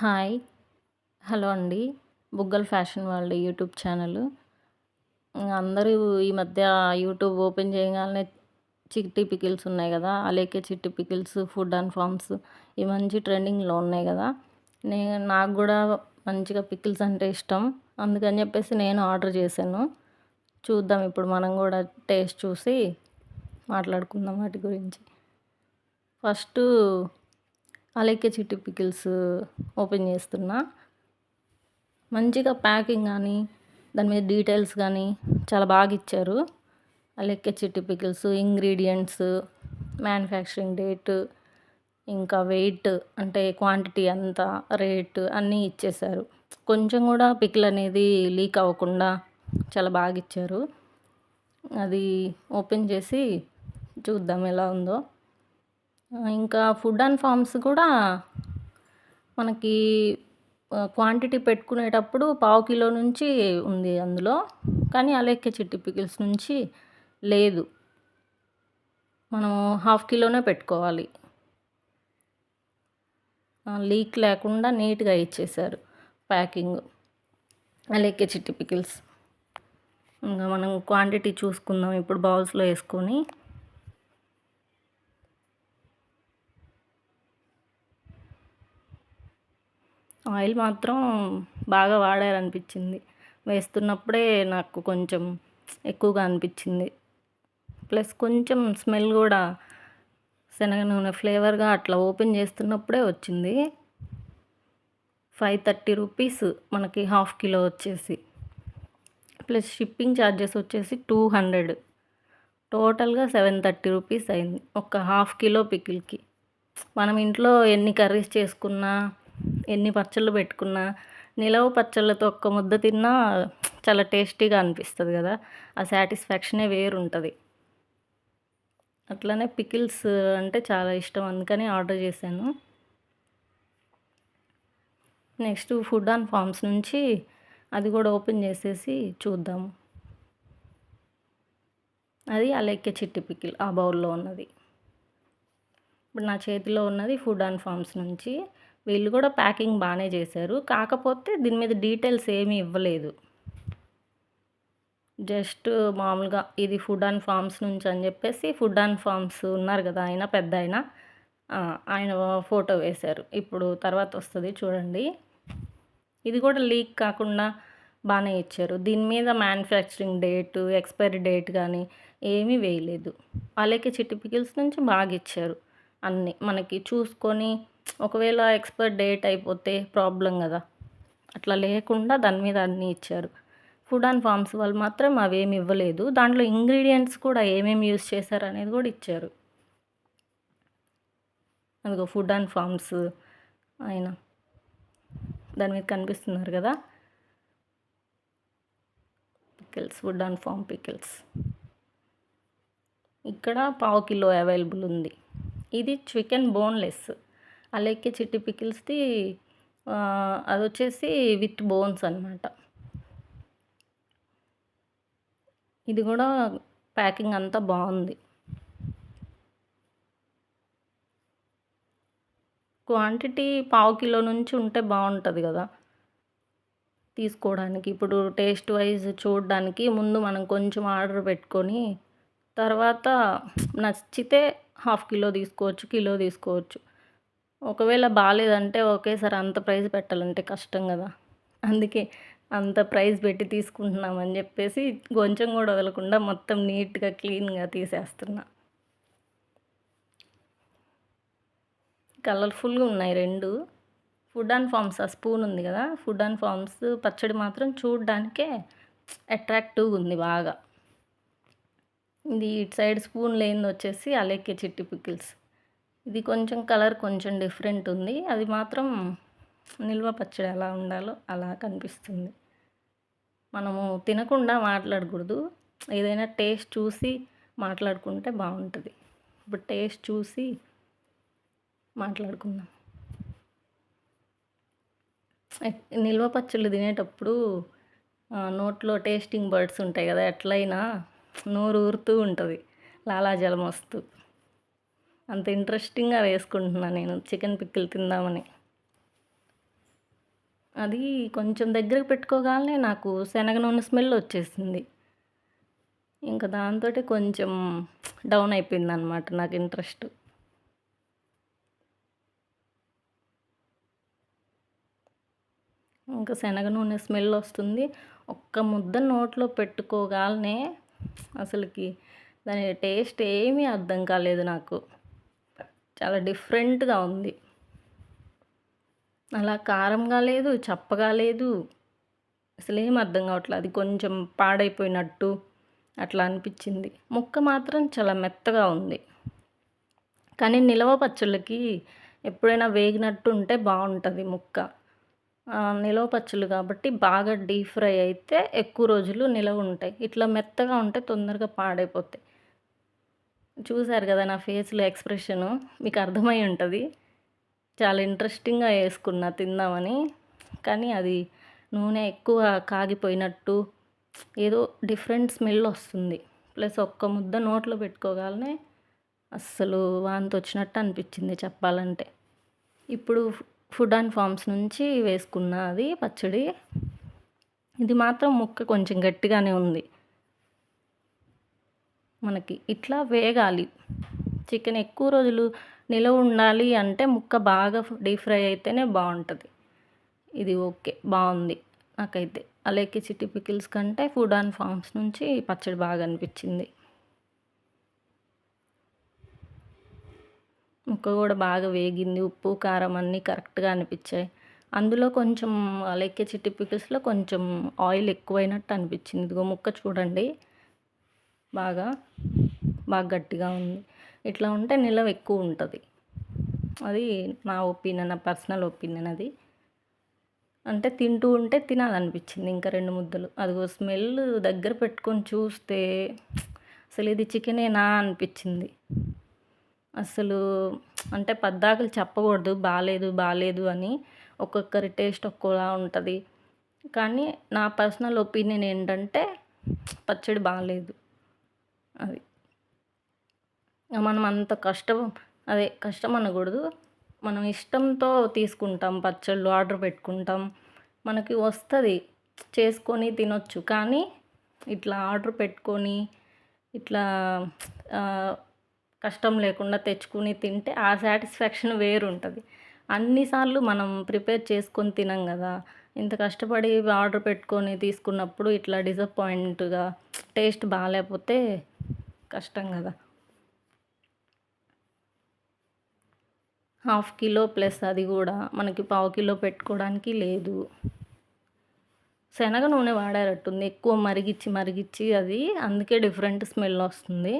Hi. Hello అండి. 'బుగ్గల్ fashion world' YouTube channel. అందరూ ఈ మధ్య యూట్యూబ్ ఓపెన్ చేయంగాల్నే చిట్టి పికిల్స్ ఉన్నాయి గదా! అలేకే చిట్టి పికిల్స్, ఫుడ్ అండ్ ఫార్మ్స్ ఇవి మంచి ట్రెండింగ్‌లో ఉన్నాయి గదా! నాకు గూడా మంచిగా పికిల్స్ అంటే ఇష్టం. అందుకని జెప్పేసి నేను ఆర్డర్ చేశాను. చూద్దాం ఇప్పుడు మనం గూడా టేస్ట్ చూసి మాట్లాడుకుందాం వాటి గురించి. ఫస్టు అలేకే చిట్టి పికిల్స్ ఓపెన్ చేస్తున్నా. మంచిగా ప్యాకింగ్ గానీ, దాని మీద డీటెయిల్స్ గానీ చాలా బాగా ఇచ్చారు. అలెక్కే చిట్టి పికిల్స్ ఇంగ్రీడియంట్స్, మ్యానుఫ్యాక్చరింగ్ డేట్, ఇంకా వెయిట్ అంటే క్వాంటిటీ ఎంత, రేట్ అన్నీ ఇచ్చేశారు. కొంచెం కూడా పికిల్ అనేది లీక్ అవ్వకుండా చాలా బాగా ఇచ్చారు. అది ఓపెన్ చేసి చూద్దాం ఎలా ఉందో. ఇంకా ఫుడ్ అండ్ ఫార్మ్స్ కూడా మనకి క్వాంటిటీ పెట్టుకునేటప్పుడు పావు కిలో నుంచి ఉంది అందులో. కానీ అలెక్కే చిట్టి పికిల్స్ నుంచి లేదు. మనం హాఫ్ కిలోనే పెట్టుకోవాలి. లీక్ లేకుండా నీట్‌గా ఇచ్చేశారు ప్యాకింగ్. అలెక్కే చిట్టి పికిల్స్. ఇంక మనం క్వాంటిటీ చూసుకుందాం ఇప్పుడు బౌల్స్‌లో ఏసుకొని. ఆయిల్ మాత్రం బాగా వాడారనిపించింది. వేస్తున్నప్పుడే నాకు కొంచెం ఎక్కువగా అనిపించింది. ప్లస్ కొంచెం స్మెల్ కూడా శనగ నూనె ఫ్లేవర్గా అట్లా ఓపెన్ చేస్తున్నప్పుడే వచ్చింది. 530 రూపీస్ మనకి హాఫ్ కిలో వచ్చేసి. ప్లస్ షిప్పింగ్ ఛార్జెస్ వచ్చేసి 200. టోటల్గా 730 రూపీస్ అయింది ఒక హాఫ్ కిలో పికిల్కి. మనం ఇంట్లో ఎన్ని కర్రీస్ చేసుకున్నా, ఎన్ని పచ్చళ్ళు పెట్టుకున్నా, నిలవ పచ్చళ్ళతో ఒక్క ముద్ద తిన్నా చాలా టేస్టీగా అనిపిస్తుంది కదా! ఆ సాటిస్ఫాక్షనే వేరుంటుంది. అట్లనే పికిల్స్ అంటే చాలా ఇష్టం, అందుకని ఆర్డర్ చేశాను. నెక్స్ట్ ఫుడ్ అండ్ ఫార్మ్స్ నుంచి అది కూడా ఓపెన్ చేసేసి చూద్దాము. అది అలెక్కే చిట్టి పికిల్ ఆ బౌల్‌లో ఉన్నది. ఇప్పుడు నా చేతిలో ఉన్నది ఫుడ్ అండ్ ఫార్మ్స్ నుంచి. వీళ్ళు కూడా ప్యాకింగ్ బాగానే చేశారు. కాకపోతే దీని మీద డీటెయిల్స్ ఏమీ ఇవ్వలేదు. జస్ట్ మామూలుగా ఇది ఫుడ్ అండ్ ఫార్మ్స్ నుంచి అని చెప్పేసి ఫుడ్ అండ్ ఫార్మ్స్ ఉన్నారు కదా ఆయన పెద్దాయన, ఆయన ఫోటో వేశారు. ఇప్పుడు తర్వాత వస్తుంది చూడండి. ఇది కూడా లీక్ కాకుండా బాగానే ఇచ్చారు. దీని మీద మ్యానుఫ్యాక్చరింగ్ డేట్, ఎక్స్పైరీ డేట్ కానీ ఏమీ వేయలేదు. అలెక్కే చిట్టి పికిల్స్ నుంచి బాగా ఇచ్చారు అన్నీ. మనకి చూసుకొని ఒకవేళ ఎక్స్పైరీ డేట్ అయిపోతే ప్రాబ్లం కదా, అట్లా లేకుండా దాని మీద అన్నీ ఇచ్చారు. ఫుడ్ అండ్ ఫార్మ్స్ వాళ్ళు మాత్రం అవేమి ఇవ్వలేదు. దాంట్లో ఇంగ్రీడియంట్స్ కూడా ఏమేమి యూజ్ చేశారు అనేది కూడా ఇచ్చారు. అదిగో ఫుడ్ అండ్ ఫార్మ్స్ ఆయన దాని మీద కనిపిస్తున్నారు కదా, pickles, food and farm pickles. ఇక్కడ పావు కిలో అవైలబుల్ ఉంది. ఇది చికెన్ బోన్లెస్. అలెక్కే చిట్టి పికిల్స్‌ది అది వచ్చేసి విత్ బోన్స్ అనమాట. ఇది కూడా ప్యాకింగ్ అంతా బాగుంది. క్వాంటిటీ పావు కిలో నుంచి ఉంటే బాగుంటుంది కదా తీసుకోవడానికి. ఇప్పుడు టేస్ట్ వైజ్ చూడడానికి ముందు మనం కొంచెం ఆర్డర్ పెట్టుకొని తర్వాత నచ్చితే హాఫ్ కిలో తీసుకోవచ్చు, కిలో తీసుకోవచ్చు. ఒకవేళ బాలేదంటే ఒకేసారి అంత ప్రైస్ పెట్టాలంటే కష్టం కదా. అందుకే అంత ప్రైస్ పెట్టి తీసుకుంటున్నామని చెప్పేసి కొంచెం కూడా వదలకుండా మొత్తం నీట్‌గా క్లీన్‌గా తీసేస్తున్నా. కలర్ఫుల్‌గా ఉన్నాయి 2. ఫుడ్ అండ్ ఫార్మ్స్ ఆ స్పూన్ ఉంది కదా, ఫుడ్ అండ్ ఫార్మ్స్ పచ్చడి మాత్రం చూడ్డానికే అట్రాక్టివ్‌గా ఉంది బాగా. ఇది ఇటు సైడ్ స్పూన్ లేనిది వచ్చేసి అలెక్కే చిట్టి పికిల్స్. ఇది కొంచెం కలర్ కొంచెం డిఫరెంట్ ఉంది. అది మాత్రం నిల్వ పచ్చడి ఎలా ఉండాలో అలా కనిపిస్తుంది. మనము తినకుండా మాట్లాడకూడదు. ఏదైనా టేస్ట్ చూసి మాట్లాడుకుంటే బాగుంటుంది. ఇప్పుడు టేస్ట్ చూసి మాట్లాడుకుందాం. నిల్వ పచ్చళ్ళు తినేటప్పుడు నోట్లో టేస్టింగ్ బర్డ్స్ ఉంటాయి కదా, ఎట్లయినా నోరు ఊరుతూ ఉంటుంది లాలాజలం వస్తూ. అంత ఇంట్రెస్టింగ్‌గా వేసుకుంటున్నా నేను చికెన్ పికిల్ తిందామని. అది కొంచెం దగ్గరికి పెట్టుకోగానే నాకు శనగ నూనె స్మెల్ వచ్చేసింది. ఇంక దాంతోటి కొంచెం డౌన్ అయిపోయిందనమాట నాకు ఇంట్రెస్ట్. ఇంకా శనగ నూనె స్మెల్ వస్తుంది. ఒక్క ముద్ద నోట్లో పెట్టుకోగాలనే అసలకి దాని టేస్ట్ ఏమీ అర్థం కాలేదు నాకు. చాలా డిఫరెంట్‌గా ఉంది. అలా కారంగా లేదు, చప్పగా లేదు. అసలేం అర్థం కావట్లే. అది కొంచెం పాడైపోయినట్టు అట్లా అనిపిచ్చింది. ముక్క మాత్రం చాలా మెత్తగా ఉంది. కానీ నిలవ పచ్చళ్ళకి ఎప్పుడైనా వేగినట్టు ఉంటే బావుంటది ముక్క. నిలవ పచ్చళ్ళు కాబట్టి బాగా డీప్ ఫ్రై అయితే ఎక్కువ రోజులు నిలవుంటాయి. ఇట్లా మెత్తగా ఉంటే తొందరగా పాడైపోతాయి. చూసారు గదా నా ఫేస్‌లో ఎక్స్‌ప్రెషను. మీకు అర్థమై ఉంటది. చాలా ఇంట్రెస్టింగ్‌గా యేసుకున్నా తిందామని. కానీ అది నూనె ఎక్కువ కాగిపోయినట్టు ఏదో డిఫరెంట్ స్మెల్ ఒస్తుంది. ప్లస్ ఒక్క ముద్ద నోట్లో పెట్టుకోగాలనే అస్సలు వాంతొచ్చినట్టు అనిపిచ్చింది చెప్పాలంటే. ఇప్పుడు ఫుడ్ అండ్ ఫార్మ్స్ నుంచి వేసుకున్న అది పచ్చడి. ఇది మాత్రం ముక్క కొంచెం గట్టిగానే ఉంది. మనకి ఇట్లా వేగాలి. చికెన్ ఎక్కువ రోజులు నిలవ ఉండాలి అంటే ముక్క బాగా డీప్ ఫ్రై అయితేనే బావుంటది. ఇది ఓకే. బావుంది నాకైతే. అలేకి చిట్టి పికిల్స్ కంటే ఫుడ్ అండ్ ఫార్మ్స్ నుంచి ఈ పచ్చడి బాగా అనిపిచ్చింది. ముక్క గూడా బాగా వేగింది. ఉప్పు, కారం అన్నీ కరెక్ట్‌గా అనిపిచ్చాయి. అందులో కొంచెం అలేఖ్య చిట్టి పికిల్స్‌లో కొంచెం ఆయిల్ ఎక్కువైనట్టు అనిపిచ్చింది. ఇదిగో ముక్క చూడండి. బాగా, బాగా గట్టిగా ఉంది. ఇట్లా ఉంటే నిలవ ఎక్కువుంటది. అది నా ఒపీనియన్. నా పర్సనల్ ఒపీనియన్ అది. అంటే తింటూ ఉంటే తినాలనిపిచ్చింది ఇంకా 2 ముద్దలు. అదిగో స్మెల్ దగ్గర పెట్టుకొని చూస్తే అసలిది చికెనేనా అనిపిచ్చింది. అస్సలు అంటే పద్దాకలు చెప్పకూడదు బాలేదు, బాలేదు అని. ఒక్కొక్కరి టేస్ట్ ఒక్కోలా ఉంటది. కానీ నా పర్సనల్ ఒపీనియన్ ఏంటంటే పచ్చడి బాలేదు. అది. మనం అంత కష్టం అనకూడదు. మనం ఇష్టంతో తీసుకుంటాం పచ్చళ్ళు, ఆర్డర్ పెట్టుకుంటాం. మనకి వస్తది. చేసుకొని తినొచ్చు. కానీ ఇట్లా ఆర్డర్ పెట్టుకొని ఇట్లా కష్టం లేకుండా తెచ్చుకొని తింటే ఆ సాటిస్ఫాక్షన్ వేరుంటది. అన్ని సార్లు మనం ప్రిపేర్ చేసుకొని తినం గదా! ఇంత కష్టపడి ఆర్డర్ పెట్టుకొని తీసుకున్నప్పుడు ఇట్లా డిసప్పాయింట్‌గా టేస్ట్ బాలేపోతే కష్టం గదా! హాఫ్ కిలో ప్లస్ అది గూడా మనకి పావు కిలో పెట్టుకోవడానికి లేదు. శనగ నూనె వాడారట్టుంది. ఎక్కువ మరిగిచ్చి అది అందుకే డిఫరెంట్ స్మెల్ ఒస్తుంది.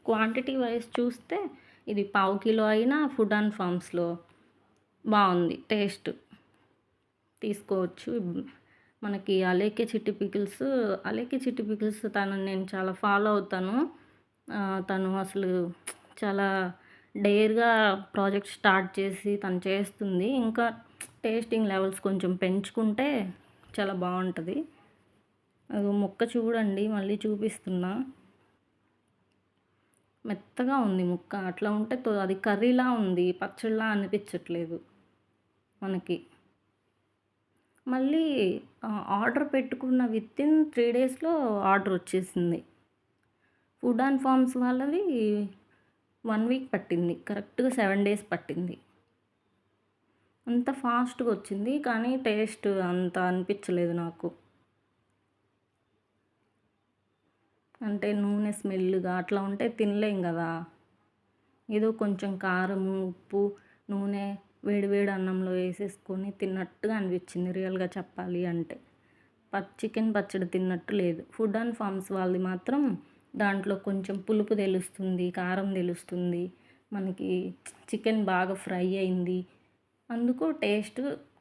క్వాంటిటీ వైస్ చూస్తే ఇది పావు కిలో అయినా ఫుడ్ అండ్ ఫార్మ్స్‌లో బావుంది టేస్ట్. తీసుకోవచ్చు. మనకి అలేఖ్య చిట్టి పికిల్స్ తనని నేను చాలా ఫాలో అవుతాను. తను అసలు చాలా డేర్‌గా ప్రాజెక్ట్ స్టార్ట్ చేసి తను చేస్తుంది. ఇంకా టేస్టింగ్ లెవెల్స్ కొంచెం పెంచుకుంటే చాలా బావుంటది. అదిగో ముక్క చూడండి మళ్ళీ చూపిస్తున్నా. మెత్తగా ఉంది ముక్క. అట్లా ఉంటే అది కర్రీలా ఉంది. పచ్చడిలా అనిపిచ్చట్లేదు మనకి. మళ్ళీ ఆర్డర్ పెట్టుకున్న వితిన్ 3 డేస్‌లో ఆర్డర్ వచ్చేసింది. ఫుడ్ అండ్ ఫార్మ్స్ వాళ్ళది 1 వీక్ పట్టింది. కరెక్ట్‌గా 7 డేస్ పట్టింది. అంత ఫాస్ట్‌గా వచ్చింది. కానీ టేస్ట్ అంత అనిపిచ్చలేదు నాకు. అంటే నూనె స్మెల్‌గా అట్లా ఉంటే తినలేం గదా! ఏదో కొంచెం కారము, ఉప్పు, నూనె వేడి వేడి అన్నంలో ఏసేసుకొని తిన్నట్టుగా అనిపిచ్చింది రియల్‌గా చెప్పాలి అంటే. చికెన్ పచ్చడి తిన్నట్టు లేదు. ఫుడ్ అండ్ ఫార్మ్స్ వాళ్ళది మాత్రం దాంట్లో కొంచెం పులుపు తెలుస్తుంది, కారం తెలుస్తుంది. మనకి చికెన్ బాగా ఫ్రై అయింది. అందుకు టేస్ట్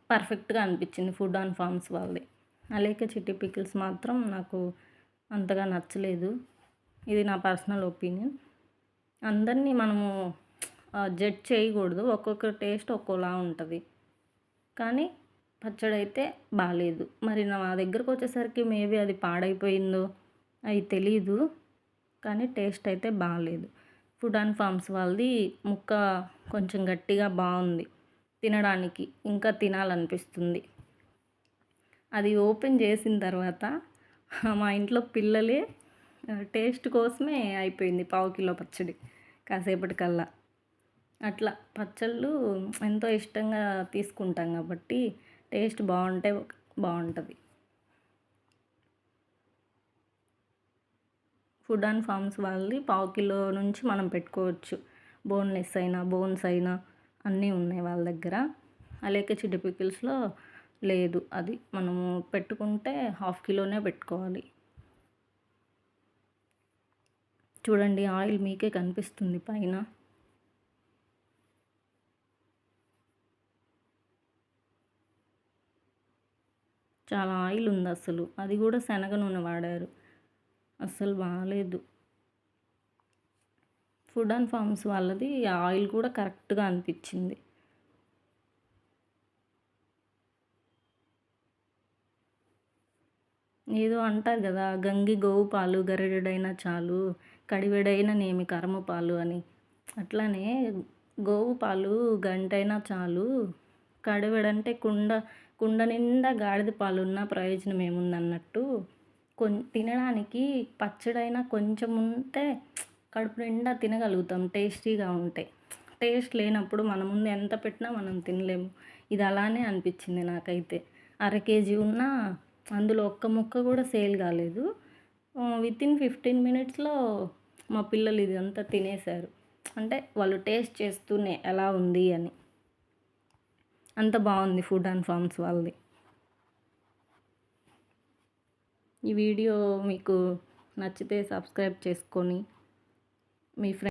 పర్ఫెక్ట్‌గా అనిపిచ్చింది ఫుడ్ అండ్ ఫార్మ్స్ వాళ్ళది. అలేఖ్య చిట్టి పికిల్స్ మాత్రం నాకు అంతగా నచ్చలేదు. ఇది నా పర్సనల్ ఒపీనియన్. అందరిని మనము జడ్జ్ చేయకూడదు. ఒక్కొక్కరి టేస్ట్ ఒక్కోలా ఉంటది. కానీ పచ్చడైతే బాలేదు. మరి నా దగ్గరకొచ్చేసరికి మేబీ అది పాడైపోయిందో అయి తెలీదు. కానీ టేస్ట్ అయితే బాలేదు. ఫుడ్ అండ్ ఫార్మ్స్ వాళ్ళది ముక్క కొంచెం గట్టిగా బావుంది. తినడానికి ఇంకా తినాలనిపిస్తుంది. అది ఓపెన్ చేసిన తర్వాత మా ఇంట్లో పిల్లలే టేస్ట్ కోసమే అయిపోయింది పావు కిలో పచ్చడి కాసేపటికల్లా. అట్లా పచ్చళ్ళు ఎంతో ఇష్టంగా తీసుకుంటాం కాబట్టి టేస్ట్ బాగుంటే బాగుంటుంది. ఫుడ్ అండ్ ఫార్మ్స్ వాళ్ళది పావు కిలో నుంచి మనం పెట్టుకోవచ్చు. బోన్లెస్ అయినా బోన్స్ అయినా అన్నీ ఉన్నాయి వాళ్ళ దగ్గర. అలాగే చిట్టి పికిల్స్లో లేదు, అది మనము పెట్టుకుంటే హాఫ్ కిలోనే పెట్టుకోవాలి. చూడండి ఆయిల్ మీకే కనిపిస్తుంది పైన. చాలా ఆయిల్ ఉంది అసలు, అది కూడా శనగ నూనె వాడారు, అస్సలు బాగాలేదు. ఫుడ్ అండ్ ఫార్మ్స్ వాళ్ళది ఆయిల్ కూడా కరెక్ట్గా అనిపించింది. ఏదో అంటారు కదా, గంగి గోవు పాలు గరిడెడైనా చాలు, కడివెడైన నేమి కరమ పాలు అని. అట్లానే గోవు పాలు గంటైనా చాలు, కడివెడంటే కుండ కుండ నిండా గాడిద పాలున్న ప్రయోజనం ఏముందన్నట్టు. తినడానికి పచ్చడైనా కొంచెం ఉంటే కడుపు నిండా తినగలుగుతాం టేస్టీగా ఉంటే. టేస్ట్ లేనప్పుడు మన ముందు ఎంత పెట్టినా మనం తినలేము. ఇది అలానే అనిపించింది నాకైతే. అర కేజీ ఉన్నా అందులో ఒక్క ముక్క కూడా సేల్ కాలేదు. వితిన్ 15 మినిట్స్లో మా పిల్లలు ఇదంతా తినేశారు. అంటే వాళ్ళు టేస్ట్ చేస్తూనే ఎలా ఉంది అని. అంత బాగుంది ఫుడ్ అండ్ ఫార్మ్స్ వాళ్ళది. ఈ వీడియో మీకు నచ్చితే సబ్స్క్రైబ్ చేసుకొని మీ ఫ్రెండ్స్